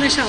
నిమిషం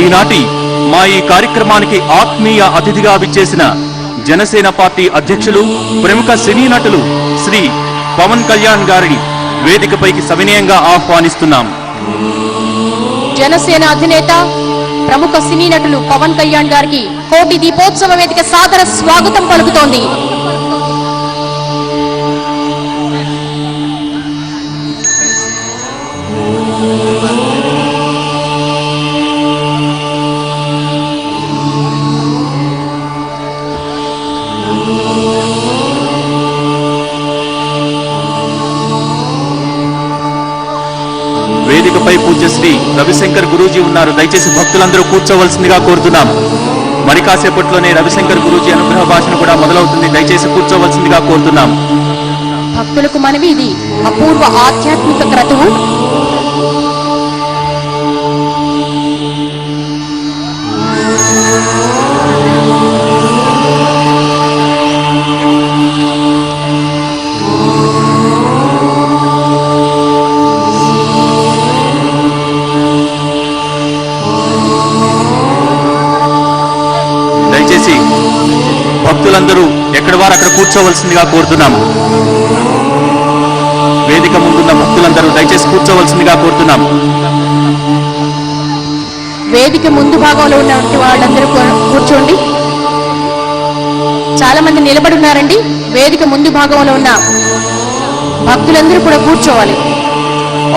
ఈనాటి మా ఈ కార్యక్రమానికి ఆత్మీయ అతిథిగా విచ్చేసిన జనసేన పార్టీ అధ్యక్షులు ప్రముఖ సినీ నటులు శ్రీ పవన్ కళ్యాణ్ గారిని వేదికపైకి సవినయంగా ఆహ్వానిస్తున్నాం. జనసేన అధినేత ప్రముఖ సినీ నటులు పవన్ కళ్యాణ్ గారికి కోటి దీపోత్సవ వేదిక సాదర స్వాగతం పలుకుతోంది. వేదికపై పూజ్య శ్రీ రవిశంకర్ గురూజీ ఉన్నారు. దయచేసి భక్తులందరూ కూర్చోవలసిందిగా కోరుతున్నాం. మరి కాసేపట్లోనే రవిశంకర్ గురూజీ అనుగ్రహ భాషణ కూడా మొదలవుతుంది. దయచేసి కూర్చోవలసిందిగా కోరుతున్నాం. భక్తులకు మనవి, ఇది అపూర్వ ఆధ్యాత్మిక క్రతువు. భక్తులందరూ ఎక్కడి వారు అక్కడ కూర్చోవలసిందిగా కోరుతున్నాం. వేదిక ముందున్న భక్తులందరూ దయచేసి కూర్చోవలసిందిగా కోరుతున్నాం. వేదిక ముందు భాగంలో ఉన్నటువంటి వాళ్ళందరూ కూర్చోండి. చాలా మంది నిలబడి ఉన్నారండి. వేదిక ముందు భాగంలో ఉన్న భక్తులందరూ కూడా కూర్చోవాలి.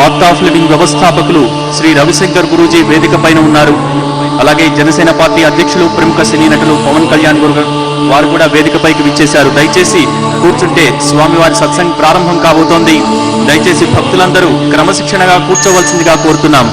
ఆర్ట్ ఆఫ్ లివింగ్ వ్యవస్థాపకులు శ్రీ రవిశంకర్ గురూజీ వేదిక పైన ఉన్నారు. అలాగే జనసేన పార్టీ అధ్యక్షులు ప్రముఖ సినీ నటులు పవన్ కళ్యాణ్ గారు వారు కూడా వేదికపైకి విచ్చేశారు. దయచేసి కూర్చుంటే స్వామివారి సత్సంగ్ ప్రారంభం కాబోతోంది. దయచేసి భక్తులందరూ క్రమశిక్షణగా కూర్చోవలసిందిగా కోరుతున్నాం.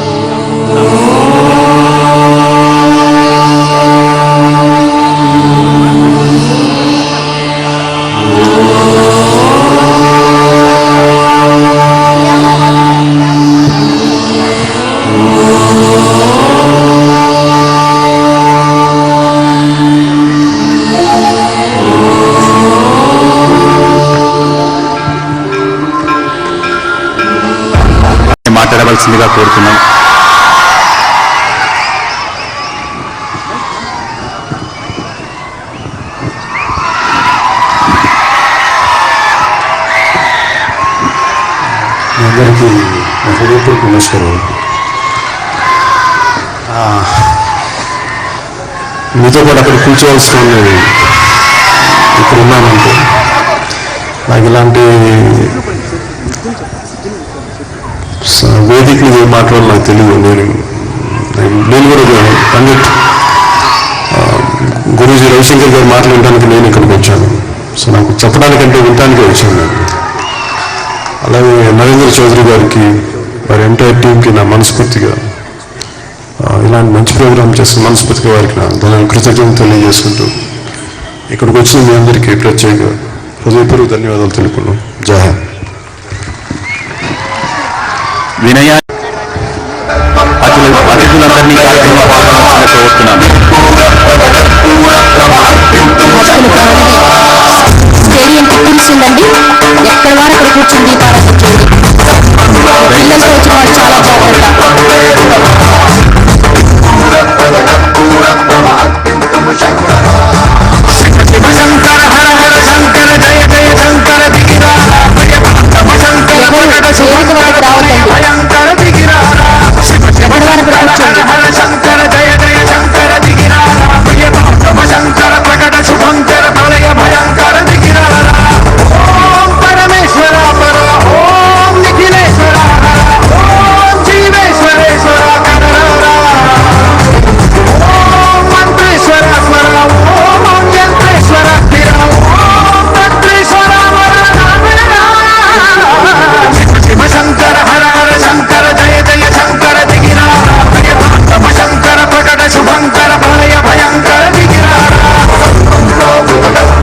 మాట్లాడవలసిందిగా కోరుతున్నాం. అందరికీ హృదయపూర్వక నమస్కారం. మీతో పాటు అక్కడ కూర్చోవలసిన ఇక్కడ ఉన్నానంటే నాకు ఇలాంటి వేదికలు ఏం మాట్లాడాలో నాకు తెలియదు. నేను కూడా పండిట్ గురూజీ రవిశంకర్ గారు మాట్లాడడానికి నేను ఇక్కడికి వచ్చాను. సో నాకు చెప్పడానికంటే వినటానికే వచ్చాను నేను. అలాగే నరేంద్ర చౌదరి గారికి వారి ఎంటైర్ టీంకి నా మనస్ఫూర్తిగా ఇలాంటి మంచి ప్రోగ్రాం చేసిన మనస్ఫూర్తిగా వారికి నా కృతజ్ఞతలు తెలియజేసుకుంటూ ఇక్కడికి వచ్చిన మీ అందరికీ ప్రత్యేక హృదయపూర్వక ధన్యవాదాలు తెలుపుకున్నాం. జై హింద్. వినయా అతిథులందరినీ కోరుతున్నాను. స్టేడియం కూర్చుందండి. ఎక్కడ వారు అక్కడ కూర్చుంది.